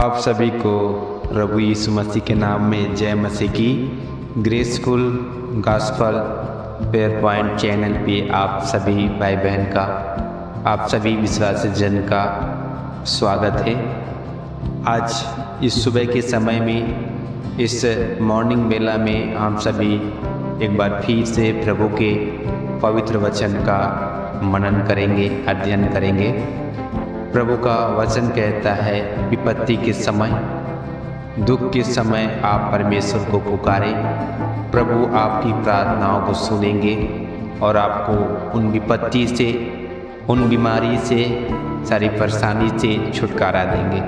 आप सभी को प्रभु यीशु मसीह के नाम में जय मसीह की। Graceful gospel prayer point channel पे आप सभी भाई बहन का, आप सभी विश्वासी जन का स्वागत है। आज इस सुबह के समय में, इस मॉर्निंग बेला में हम सभी एक बार फिर से प्रभु के पवित्र वचन का मनन करेंगे, अध्ययन करेंगे। प्रभु का वचन कहता है, विपत्ति के समय, दुख के समय आप परमेश्वर को पुकारें, प्रभु आपकी प्रार्थनाओं को सुनेंगे और आपको उन विपत्ति से, उन बीमारी से, सारी परेशानी से छुटकारा देंगे,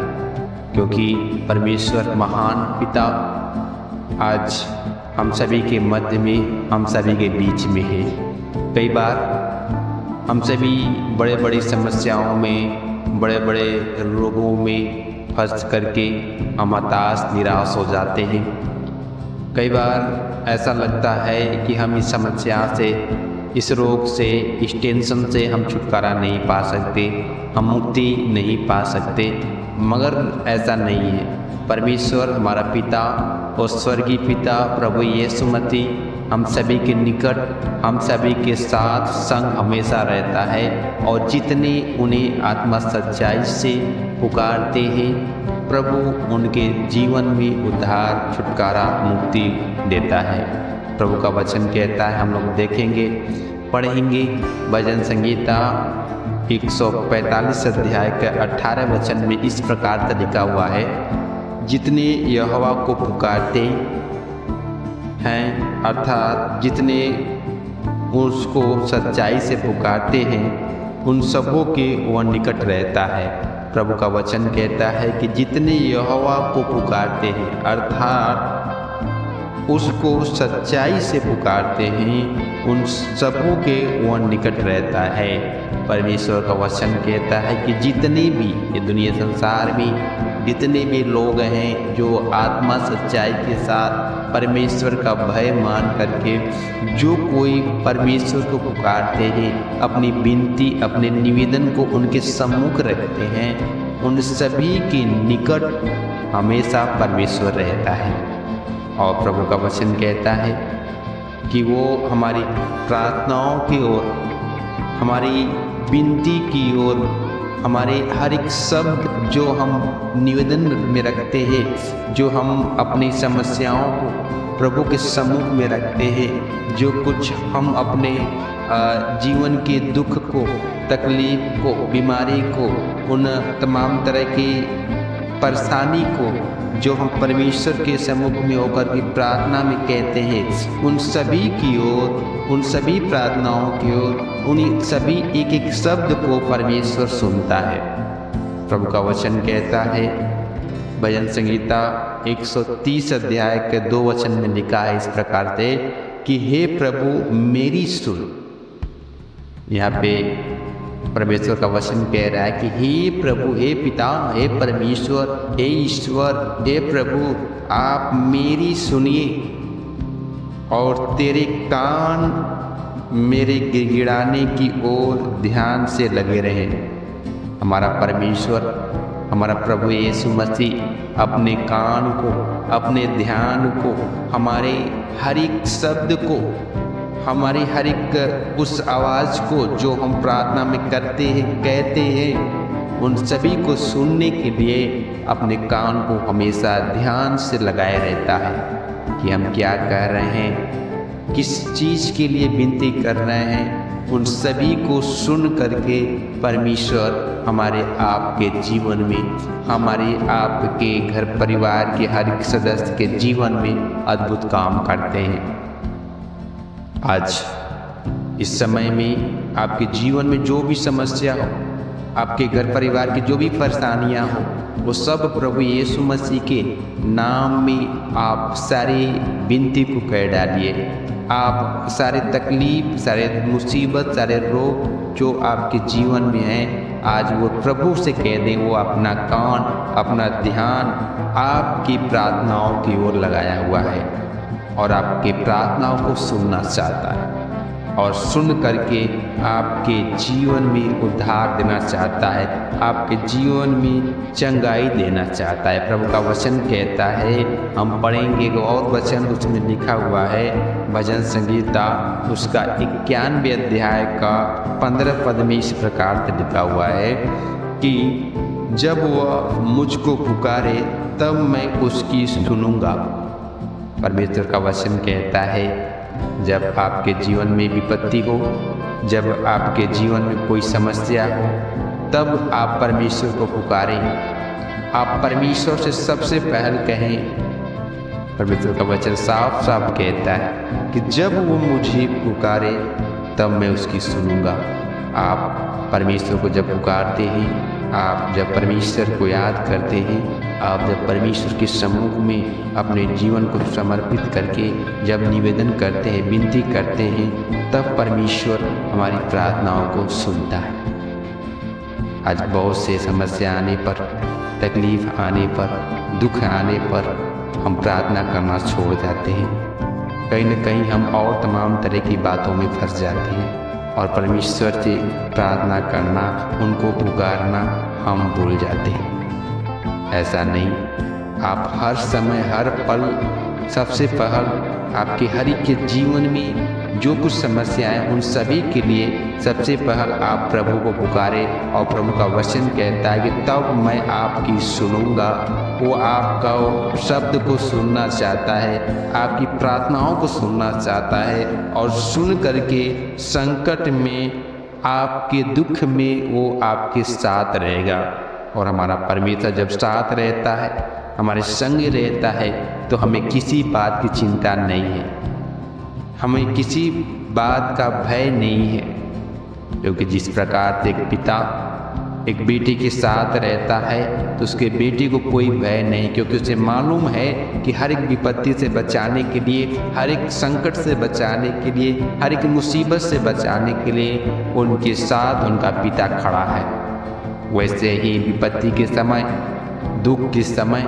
क्योंकि परमेश्वर महान पिता आज हम सभी के मध्य में, हम सभी के बीच में है। कई बार हम सभी बड़े बड़ी समस्याओं में, बड़े बड़े रोगों में फंस करके हम हताश, निराश हो जाते हैं। कई बार ऐसा लगता है कि हम इस समस्या से, इस रोग से, इस टेंशन से हम छुटकारा नहीं पा सकते, हम मुक्ति नहीं पा सकते। मगर ऐसा नहीं है। परमेश्वर हमारा पिता और स्वर्गीय पिता प्रभु यीशु मसीह हम सभी के निकट, हम सभी के साथ संग हमेशा रहता है, और जितने उन्हें आत्मा सच्चाई से पुकारते हैं, प्रभु उनके जीवन में उद्धार, छुटकारा, मुक्ति देता है। प्रभु का वचन कहता है, हम लोग देखेंगे, पढ़ेंगे भजन संगीता 145 अध्याय के 18 वचन में इस प्रकार से लिखा हुआ है, जितने यहोवा को पुकारते हैं, अर्थात जितने उसको सच्चाई से पुकारते हैं, उन सबों के वह निकट रहता है। प्रभु का वचन कहता है कि जितने यहोवा को पुकारते हैं, अर्थात उसको सच्चाई से पुकारते हैं, उन सबों के वह निकट रहता है। परमेश्वर का वचन कहता है कि जितने भी ये दुनिया संसार में जितने भी लोग हैं जो आत्मा सच्चाई के साथ परमेश्वर का भय मान करके जो कोई परमेश्वर को पुकारते हैं, अपनी विनती, अपने निवेदन को उनके सम्मुख रखते हैं, उन सभी के निकट हमेशा परमेश्वर रहता है। और प्रभु का वचन कहता है कि वो हमारी प्रार्थनाओं की ओर, हमारी विनती की ओर, हमारे हर एक शब्द जो हम निवेदन में रखते हैं, जो हम अपनी समस्याओं को प्रभु के सम्मुख में रखते हैं, जो कुछ हम अपने जीवन के दुख को, तकलीफ को, बीमारी को, उन तमाम तरह की परेशानी को जो हम परमेश्वर के सम्मुख में होकर के प्रार्थना में कहते हैं, उन सभी की ओर, उन सभी प्रार्थनाओं की ओर, उन सभी एक एक शब्द को परमेश्वर सुनता है। प्रभु का वचन कहता है, भजन संगीता 130 अध्याय के 2 वचन में लिखा है इस प्रकार से कि हे प्रभु मेरी सुन। यहाँ पे परमेश्वर का वचन कह रहा है कि हे प्रभु, हे पिता, हे परमेश्वर, हे ईश्वर, हे प्रभु, आप मेरी सुनिए और तेरे कान मेरे गिड़गिड़ाने की ओर ध्यान से लगे रहे। हमारा परमेश्वर, हमारा प्रभु यीशु मसीह अपने कान को, अपने ध्यान को, हमारे हर एक शब्द को, हमारी हर एक उस आवाज़ को जो हम प्रार्थना में करते हैं, कहते हैं, उन सभी को सुनने के लिए अपने कान को हमेशा ध्यान से लगाए रहता है कि हम क्या कह रहे हैं, किस चीज़ के लिए विनती कर रहे हैं। उन सभी को सुन करके परमेश्वर हमारे आपके जीवन में, हमारे आपके घर परिवार के हर एक सदस्य के जीवन में अद्भुत काम करते हैं। आज इस समय में आपके जीवन में जो भी समस्या हो, आपके घर परिवार की जो भी परेशानियां हो, वो सब प्रभु यीशु मसीह के नाम में आप सारी विनती को कह डालिए। आप सारे तकलीफ, सारे मुसीबत, सारे रोग जो आपके जीवन में हैं, आज वो प्रभु से कह दें। वो अपना कान, अपना ध्यान आपकी प्रार्थनाओं की ओर लगाया हुआ है और आपकी प्रार्थनाओं को सुनना चाहता है। और सुन करके आपके जीवन में उद्धार देना चाहता है, आपके जीवन में चंगाई देना चाहता है। प्रभु का वचन कहता है, हम पढ़ेंगे एक और वचन, उसमें लिखा हुआ है भजन संगीता उसका 91 अध्याय का 15 पद में इस प्रकार से लिखा हुआ है कि जब वह मुझको पुकारे तब मैं उसकी सुनूंगा। परमेश्वर का वचन कहता है, जब आपके जीवन में विपत्ति हो, जब आपके जीवन में कोई समस्या हो, तब आप परमेश्वर को पुकारें। आप परमेश्वर से सबसे पहल कहें। परमेश्वर का वचन साफ साफ कहता है कि जब वो मुझे पुकारे तब मैं उसकी सुनूंगा। आप परमेश्वर को जब पुकारते हैं, आप जब परमेश्वर को याद करते हैं, आप जब परमेश्वर के सम्मुख में अपने जीवन को समर्पित करके जब निवेदन करते हैं, विनती करते हैं, तब परमेश्वर हमारी प्रार्थनाओं को सुनता है। आज बहुत से समस्या आने पर, तकलीफ आने पर, दुख आने पर हम प्रार्थना करना छोड़ जाते हैं। कहीं न कहीं हम और तमाम तरह की बातों में फंस जाते हैं और परमेश्वर से प्रार्थना करना, उनको पुकारना हम भूल जाते हैं। ऐसा नहीं, आप हर समय हर पल सबसे पहल आपके हर एक के जीवन में जो कुछ समस्याएं उन सभी के लिए सबसे पहल आप प्रभु को पुकारें। और प्रभु का वचन कहता है कि तब मैं आपकी सुनूंगा। वो आपका शब्द को सुनना चाहता है, आपकी प्रार्थनाओं को सुनना चाहता है और सुन करके संकट में, आपके दुख में वो आपके साथ रहेगा। और हमारा परमेश्वर जब साथ रहता है, हमारे संग रहता है, तो हमें किसी बात की चिंता नहीं है, हमें किसी बात का भय नहीं है। क्योंकि जिस प्रकार से एक पिता एक बेटी के साथ रहता है तो उसके बेटी को कोई भय नहीं, क्योंकि उसे मालूम है कि हर एक विपत्ति से बचाने के लिए, हर एक संकट से बचाने के लिए, हर एक मुसीबत से बचाने के लिए उनके साथ उनका पिता खड़ा है। वैसे ही विपत्ति के समय, दुख के समय,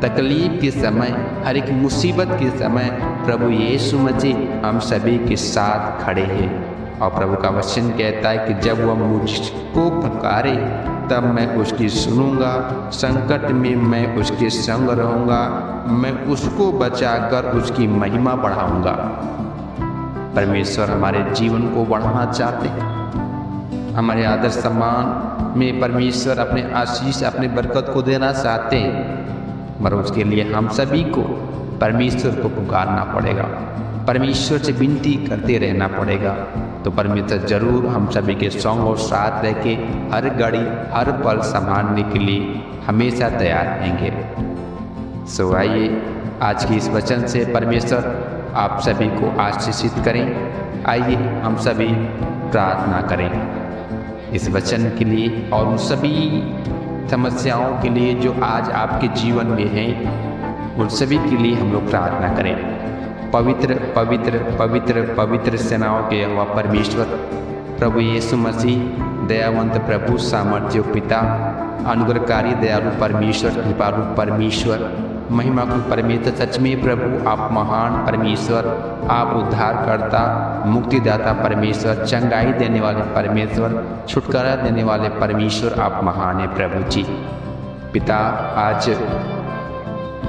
तकलीफ के समय, हर एक मुसीबत के समय प्रभु यीशु मसीह हम सभी के साथ खड़े हैं। और प्रभु का वचन कहता है कि जब वह मुझको पुकारे तब मैं उसकी सुनूंगा, संकट में मैं उसके संग रहूंगा, मैं उसको बचाकर उसकी महिमा बढ़ाऊंगा। परमेश्वर हमारे जीवन को बढ़ाना चाहते हैं, हमारे आदर सम्मान में परमेश्वर अपने आशीष, अपने बरकत को देना चाहते हैं, मगर उसके लिए हम सभी को परमेश्वर को पुकारना पड़ेगा, परमेश्वर से विनती करते रहना पड़ेगा। तो परमेश्वर जरूर हम सभी के संग और साथ रह के हर घड़ी, हर पल संभालने के लिए हमेशा तैयार रहेंगे। सो आइए आज की इस वचन से परमेश्वर आप सभी को आशीषित करें। आइए हम सभी प्रार्थना करें इस वचन के लिए और उन सभी समस्याओं के लिए जो आज आपके जीवन में हैं, उन सभी के लिए हम लोग प्रार्थना करें। पवित्र पवित्र पवित्र पवित्र सेनाओं के यहोवा परमेश्वर, प्रभु यीशु मसीह, दयावंत प्रभु, सामर्थ्य पिता, अनुग्रहकारी दयालु परमेश्वर, कृपालु परमेश्वर, महिमा को परमेश्वर, सच में प्रभु आप महान परमेश्वर, आप उद्धारकर्ता, मुक्तिदाता परमेश्वर, चंगाई देने वाले परमेश्वर, छुटकारा देने वाले परमेश्वर, आप महान है प्रभु जी। पिता, आज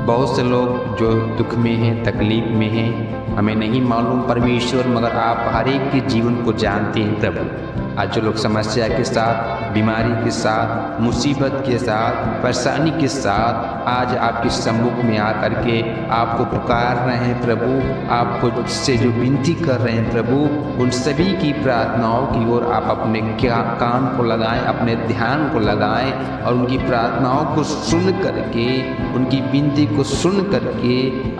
बहुत से लोग जो दुख में हैं, तकलीफ में हैं, हमें नहीं मालूम परमेश्वर, मगर आप हर एक के जीवन को जानते हैं प्रभु। आज जो लोग समस्या के साथ, बीमारी के साथ, मुसीबत के साथ, परेशानी के साथ आज आपके सम्मुख में आकर के आपको पुकार रहे हैं प्रभु, आपको से जो विनती कर रहे हैं प्रभु, उन सभी की प्रार्थनाओं की ओर आप अपने कान को लगाएं, अपने ध्यान को लगाएं और उनकी प्रार्थनाओं को सुन करके, उनकी विनती को सुन करके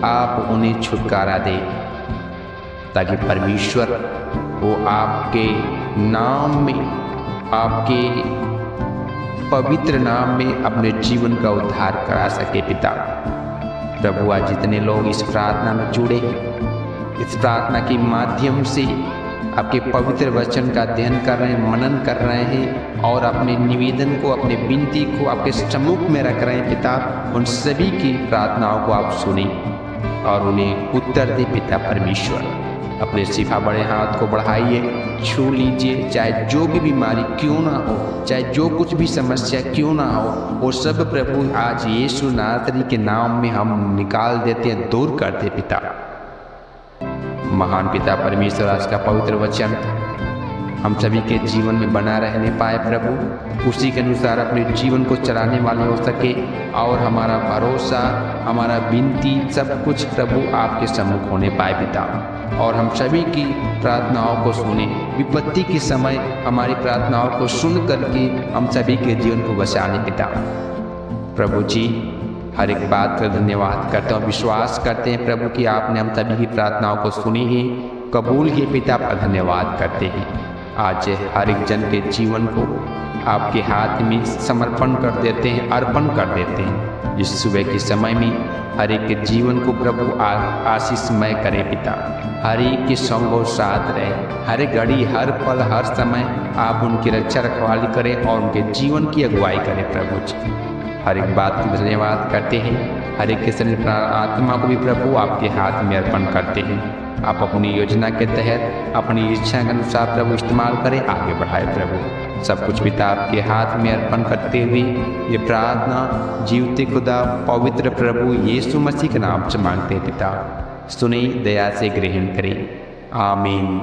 आप उन्हें छुटकारा दें, ताकि परमेश्वर वो आपके नाम में, आपके पवित्र नाम में अपने जीवन का उद्धार करा सके। पिता प्रभु, आज जितने लोग इस प्रार्थना में जुड़े हैं, इस प्रार्थना के माध्यम से आपके पवित्र वचन का अध्ययन कर रहे हैं, मनन कर रहे हैं और अपने निवेदन को, अपने विनती को आपके सम्मुख में रख रहे हैं पिता, उन सभी की प्रार्थनाओं को आप सुने और उन्हें उत्तर दे पिता परमेश्वर। अपने शिफा बड़े हाथ को बढ़ाइए, छू लीजिए। चाहे जो भी बीमारी क्यों ना हो, चाहे जो कुछ भी समस्या क्यों ना हो, वो सब प्रभु आज यीशु नासरी के नाम में हम निकाल देते हैं, दूर करते पिता। महान पिता परमेश्वर, आज का पवित्र वचन हम सभी के जीवन में बना रहने पाए प्रभु, उसी के अनुसार अपने जीवन को चलाने वाले हो सके, और हमारा भरोसा, हमारा विनती, सब कुछ प्रभु आपके सम्मुख होने पाए पिता। और हम सभी की प्रार्थनाओं को सुने, विपत्ति के समय हमारी प्रार्थनाओं को सुन करके हम सभी के जीवन को बचाने पिता। प्रभु जी, हर एक बात का धन्यवाद करते हैं, विश्वास करते हैं प्रभु कि आपने हम सभी की प्रार्थनाओं को सुनी है, कबूल किए पिता, पर धन्यवाद करते हैं। आज हर एक जन के जीवन को आपके हाथ में समर्पण कर देते हैं, अर्पण कर देते हैं। इस सुबह के समय में हर एक के जीवन को प्रभु आशीषमय करें पिता, हर एक के संग और साथ रहे, हर घड़ी, हर पल, हर समय आप उनकी रक्षा रखवाली करें और उनके जीवन की अगुवाई करें प्रभु जी। हर एक बात की धन्यवाद करते हैं, हर एक के शरीर आत्मा को भी प्रभु आपके हाथ में अर्पण करते हैं। आप अपनी योजना के तहत अपनी इच्छा के अनुसार प्रभु इस्तेमाल करें, आगे बढ़ाए प्रभु। सब कुछ पिता आपके हाथ में अर्पण करते हुए ये प्रार्थना जीवते खुदा पवित्र प्रभु यीशु मसीह के नाम से मांगते हैं पिता, सुने, दया से ग्रहण करें, आमीन।